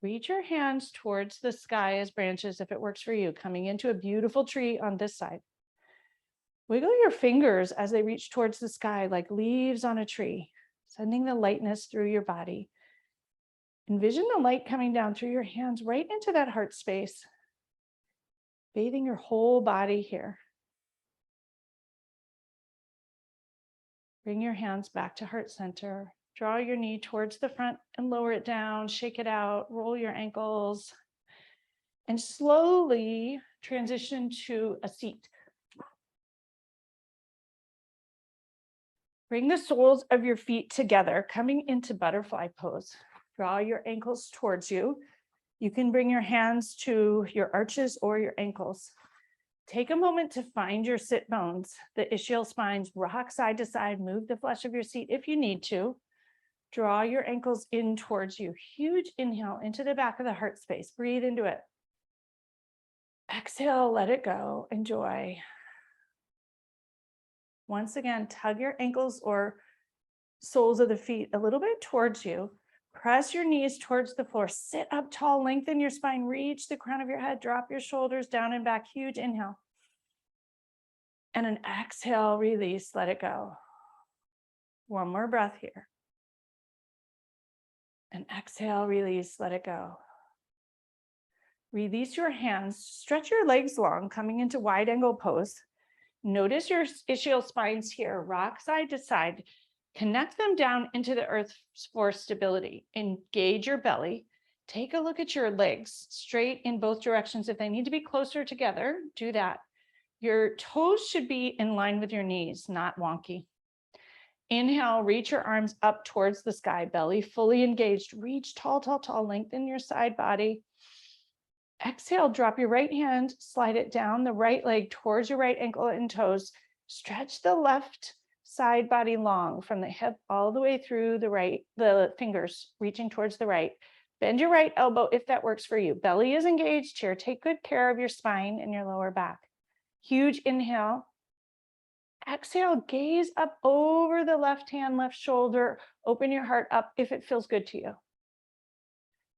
Speaker 1: Reach your hands towards the sky as branches if it works for you, coming into a beautiful tree on this side. Wiggle your fingers as they reach towards the sky like leaves on a tree, sending the lightness through your body. Envision the light coming down through your hands right into that heart space, bathing your whole body here. Bring your hands back to heart center. Draw your knee towards the front and lower it down, shake it out, roll your ankles, and slowly transition to a seat. Bring the soles of your feet together, coming into butterfly pose. Draw your ankles towards you. You can bring your hands to your arches or your ankles. Take a moment to find your sit bones, the ischial spines, rock side to side, move the flesh of your seat if you need to. Draw your ankles in towards you. Huge inhale into the back of the heart space. Breathe into it. Exhale, let it go. Enjoy. Once again, tug your ankles or soles of the feet a little bit towards you. Press your knees towards the floor. Sit up tall, lengthen your spine, reach the crown of your head, drop your shoulders down and back. Huge inhale. And an exhale, release, let it go. One more breath here. And exhale, release, let it go. Release your hands, stretch your legs long, coming into wide angle pose. Notice your ischial spines here, rock side to side. Connect them down into the earth for stability. Engage your belly. Take a look at your legs, straight in both directions. If they need to be closer together, do that. Your toes should be in line with your knees, not wonky. Inhale, reach your arms up towards the sky, belly fully engaged. Reach tall, tall, tall, lengthen your side body. Exhale, drop your right hand, slide it down the right leg towards your right ankle and toes. Stretch the left side body long from the hip all the way through the fingers reaching towards the right. Bend your right elbow if that works for you. Belly is engaged here. Take good care of your spine and your lower back. Huge inhale. Exhale, gaze up over the left hand, left shoulder. Open your heart up if it feels good to you.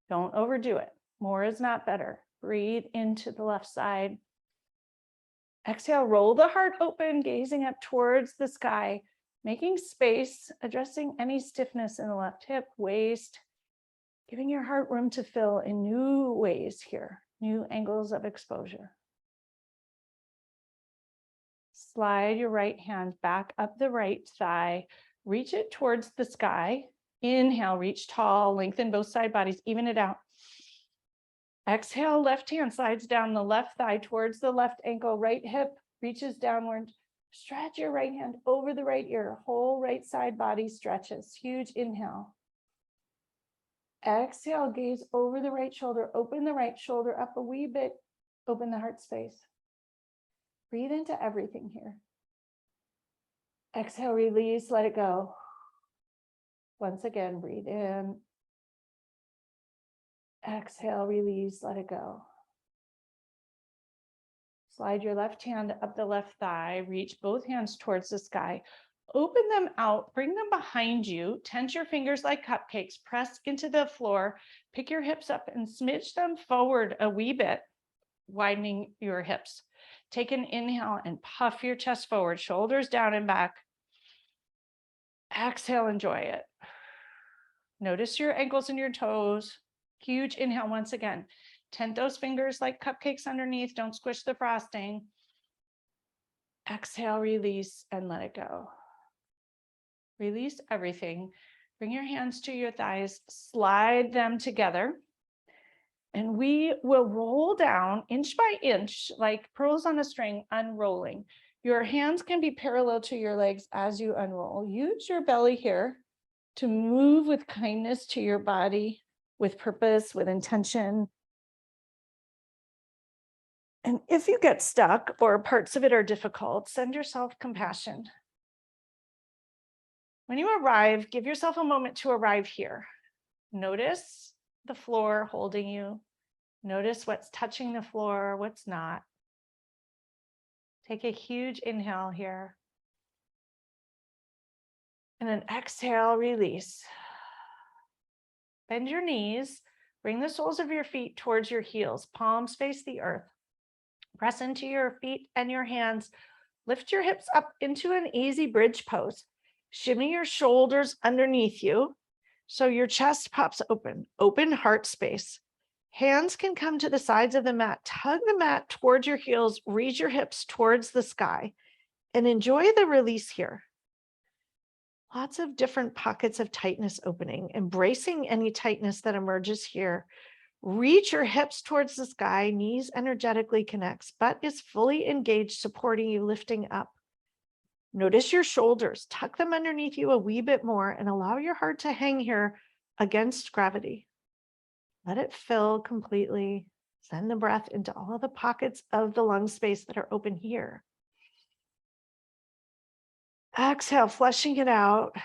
Speaker 1: Don't overdo it. More is not better. Breathe into the left side. Exhale, roll the heart open, gazing up towards the sky, making space, addressing any stiffness in the left hip, waist, giving your heart room to fill in new ways here, new angles of exposure. Slide your right hand back up the right thigh, reach it towards the sky. Inhale, reach tall, lengthen both side bodies, even it out. Exhale, left hand slides down the left thigh towards the left ankle, right hip reaches downward. Stretch your right hand over the right ear, whole right side body stretches. Huge inhale. Exhale, gaze over the right shoulder, open the right shoulder up a wee bit, open the heart space. Breathe into everything here. Exhale, release, let it go. Once again, breathe in. Exhale, release, let it go. Slide your left hand up the left thigh, reach both hands towards the sky. Open them out, bring them behind you, tense your fingers like cupcakes, press into the floor, pick your hips up and smidge them forward a wee bit, widening your hips. Take an inhale and puff your chest forward, shoulders down and back. Exhale, enjoy it. Notice your ankles and your toes. Huge inhale once again. Tent those fingers like cupcakes underneath. Don't squish the frosting. Exhale, release, and let it go. Release everything. Bring your hands to your thighs, slide them together. And we will roll down inch by inch, like pearls on a string, unrolling. Your hands can be parallel to your legs as you unroll. Use your belly here to move with kindness to your body, with purpose, with intention. And if you get stuck or parts of it are difficult, send yourself compassion. When you arrive, give yourself a moment to arrive here. Notice the floor holding you. Notice what's touching the floor, what's not. Take a huge inhale here. And an exhale, release. Bend your knees. Bring the soles of your feet towards your heels. Palms face the earth. Press into your feet and your hands. Lift your hips up into an easy bridge pose. Shimmy your shoulders underneath you so your chest pops open. Open heart space. Hands can come to the sides of the mat. Tug the mat towards your heels. Raise your hips towards the sky and enjoy the release here. Lots of different pockets of tightness opening, embracing any tightness that emerges here. Reach your hips towards the sky, knees energetically connects, butt is fully engaged, supporting you, lifting up. Notice your shoulders, tuck them underneath you a wee bit more and allow your heart to hang here against gravity. Let it fill completely. Send the breath into all the pockets of the lung space that are open here. Exhale, flushing it out.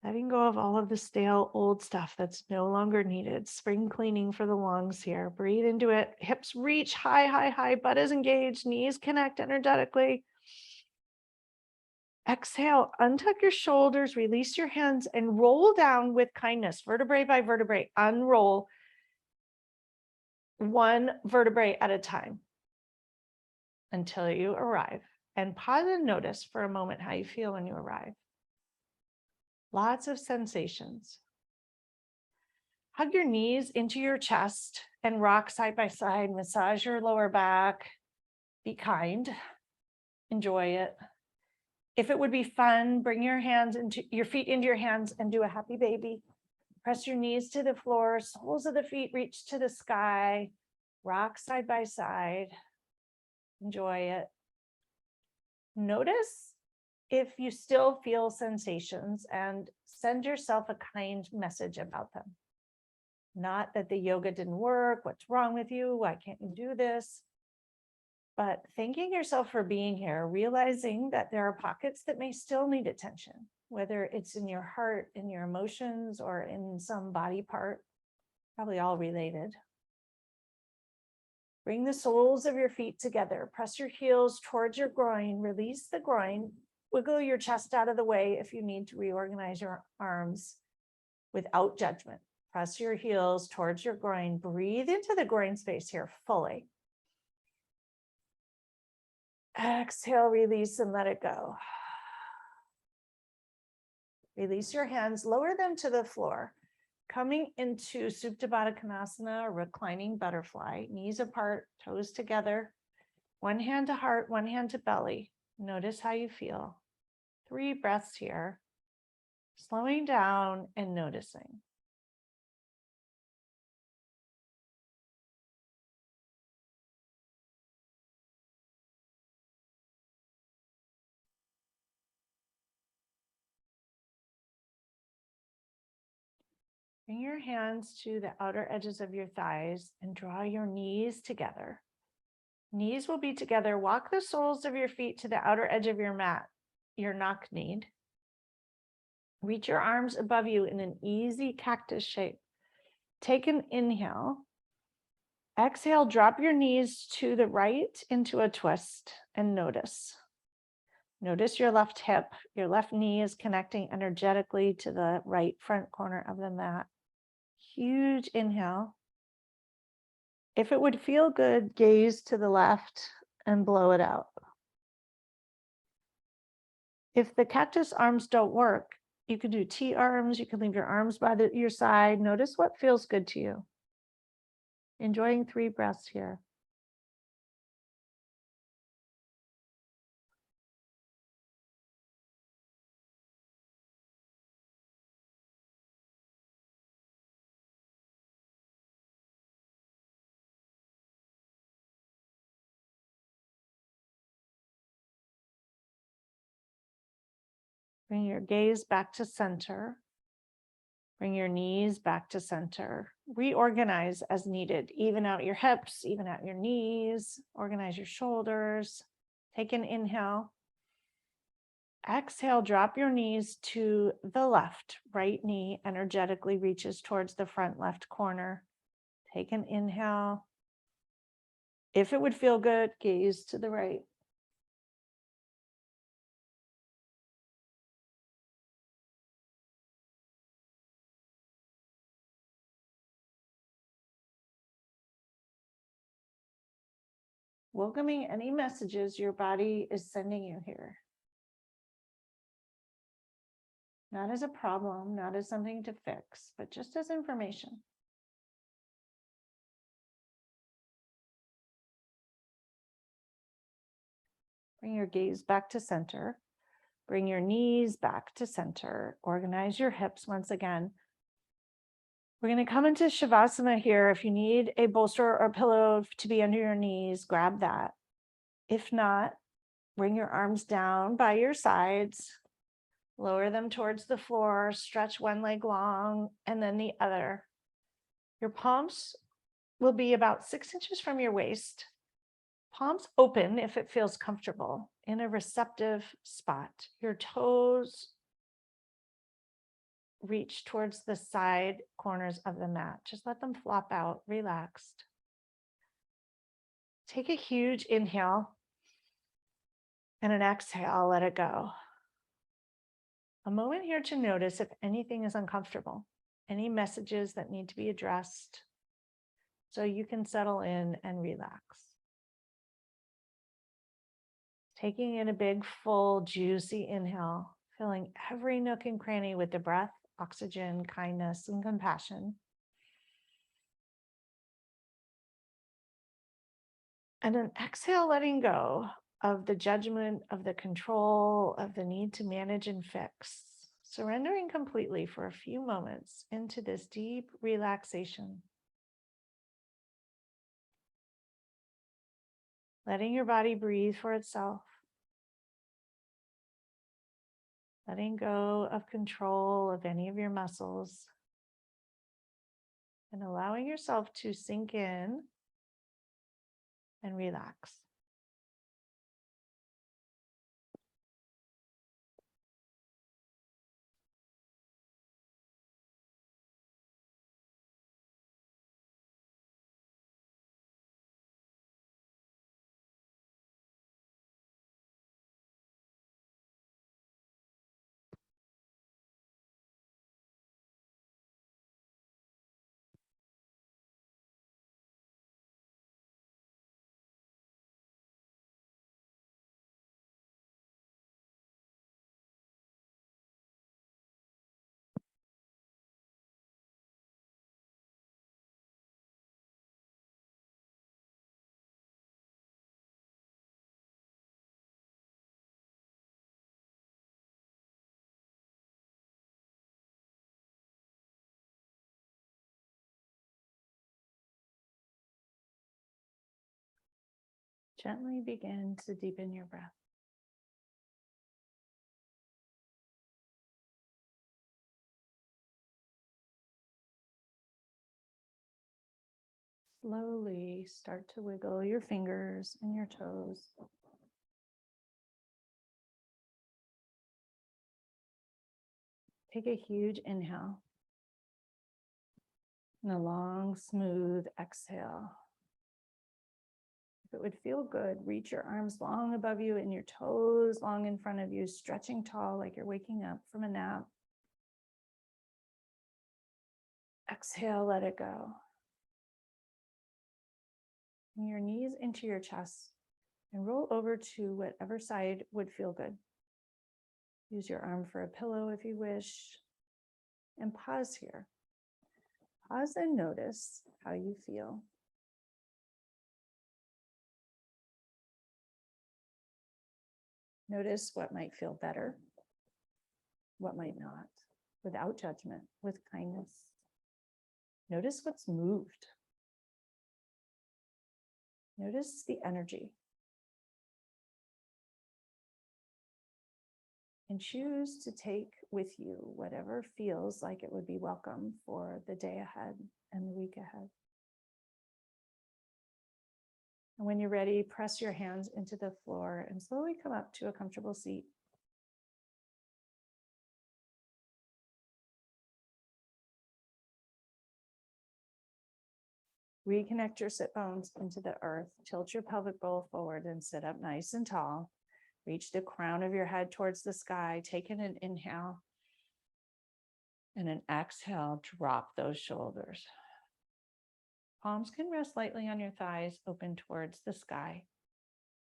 Speaker 1: Letting go of all of the stale old stuff that's no longer needed. Spring cleaning for the lungs here. Breathe into it. Hips reach high, high, high. Butt is engaged. Knees connect energetically. Exhale, untuck your shoulders, release your hands, and roll down with kindness, vertebrae by vertebrae. Unroll one vertebrae at a time until you arrive. And pause and notice for a moment how you feel when you arrive. Lots of sensations. Hug your knees into your chest and rock side by side. Massage your lower back. Be kind. Enjoy it. If it would be fun, bring your feet into your hands and do a happy baby. Press your knees to the floor. Soles of the feet reach to the sky. Rock side by side. Enjoy it. Notice if you still feel sensations and send yourself a kind message about them. Not that the yoga didn't work, what's wrong with you, why can't you do this? But thanking yourself for being here, realizing that there are pockets that may still need attention, whether it's in your heart, in your emotions, or in some body part, probably all related. Bring the soles of your feet together. Press your heels towards your groin. Release the groin. Wiggle your chest out of the way if you need to reorganize your arms without judgment. Press your heels towards your groin. Breathe into the groin space here fully. Exhale, release, and let it go. Release your hands, lower them to the floor. Coming into Supta Baddha Konasana, or reclining butterfly, knees apart, toes together. One hand to heart, one hand to belly. Notice how you feel. 3 breaths here. Slowing down and noticing. Bring your hands to the outer edges of your thighs and draw your knees together. Knees will be together. Walk the soles of your feet to the outer edge of your mat, your knock kneed. Reach your arms above you in an easy cactus shape. Take an inhale Exhale, drop your knees to the right into a twist and notice. Notice your left hip, your left knee is connecting energetically to the right front corner of the mat. Huge inhale. If it would feel good, gaze to the left and blow it out. If the cactus arms don't work, you can do T arms, you can leave your arms by your side. Notice what feels good to you. Enjoying 3 breaths here. Bring your gaze back to center. Bring your knees back to center. Reorganize as needed. Even out your hips, even out your knees. Organize your shoulders. Take an inhale. Exhale, drop your knees to the left. Right knee energetically reaches towards the front left corner. Take an inhale. If it would feel good, gaze to the right. Welcoming any messages your body is sending you here. Not as a problem, not as something to fix, but just as information. Bring your gaze back to center. Bring your knees back to center. Organize your hips once again. We're going to come into Savasana here. If you need a bolster or pillow to be under your knees, grab that. If not, bring your arms down by your sides. Lower them towards the floor. Stretch one leg long and then the other. Your palms will be about 6 inches from your waist. Palms open if it feels comfortable in a receptive spot. Your toes reach towards the side corners of the mat. Just let them flop out, relaxed. Take a huge inhale and an exhale, let it go. A moment here to notice if anything is uncomfortable, any messages that need to be addressed, so you can settle in and relax. Taking in a big, full, juicy inhale, filling every nook and cranny with the breath, oxygen, kindness, and compassion. And an exhale, letting go of the judgment, of the control, of the need to manage and fix. Surrendering completely for a few moments into this deep relaxation. Letting your body breathe for itself. Letting go of control of any of your muscles. And allowing yourself to sink in and relax. Gently begin to deepen your breath. Slowly start to wiggle your fingers and your toes. Take a huge inhale and a long, smooth exhale. it would feel good, reach your arms long above you and your toes long in front of you, stretching tall like you're waking up from a nap. Exhale, let it go. Bring your knees into your chest and roll over to whatever side would feel good. Use your arm for a pillow if you wish. And pause here. Pause and notice how you feel. Notice what might feel better, what might not, without judgment, with kindness. Notice what's moved. Notice the energy. And choose to take with you whatever feels like it would be welcome for the day ahead and the week ahead. And when you're ready, press your hands into the floor and slowly come up to a comfortable seat. Reconnect your sit bones into the earth. Tilt your pelvic bowl forward and sit up nice and tall. Reach the crown of your head towards the sky. Take in an inhale. And an exhale, drop those shoulders. Palms can rest lightly on your thighs, open towards the sky.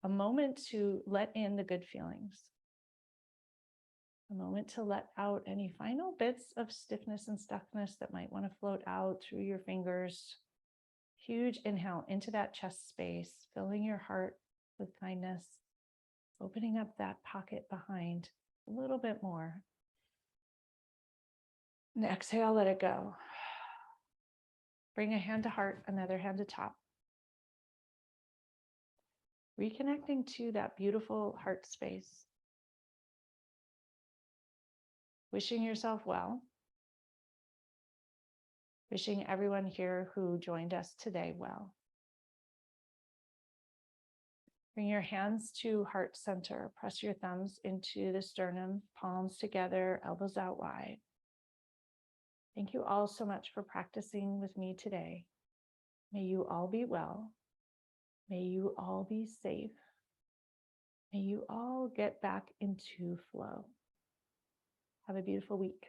Speaker 1: A moment to let in the good feelings. A moment to let out any final bits of stiffness and stuckness that might want to float out through your fingers. Huge inhale into that chest space, filling your heart with kindness, opening up that pocket behind a little bit more. And exhale, let it go. Bring a hand to heart, another hand to top. Reconnecting to that beautiful heart space. Wishing yourself well. Wishing everyone here who joined us today well. Bring your hands to heart center. Press your thumbs into the sternum, palms together, elbows out wide. Thank you all so much for practicing with me today. May you all be well. May you all be safe. May you all get back into flow. Have a beautiful week.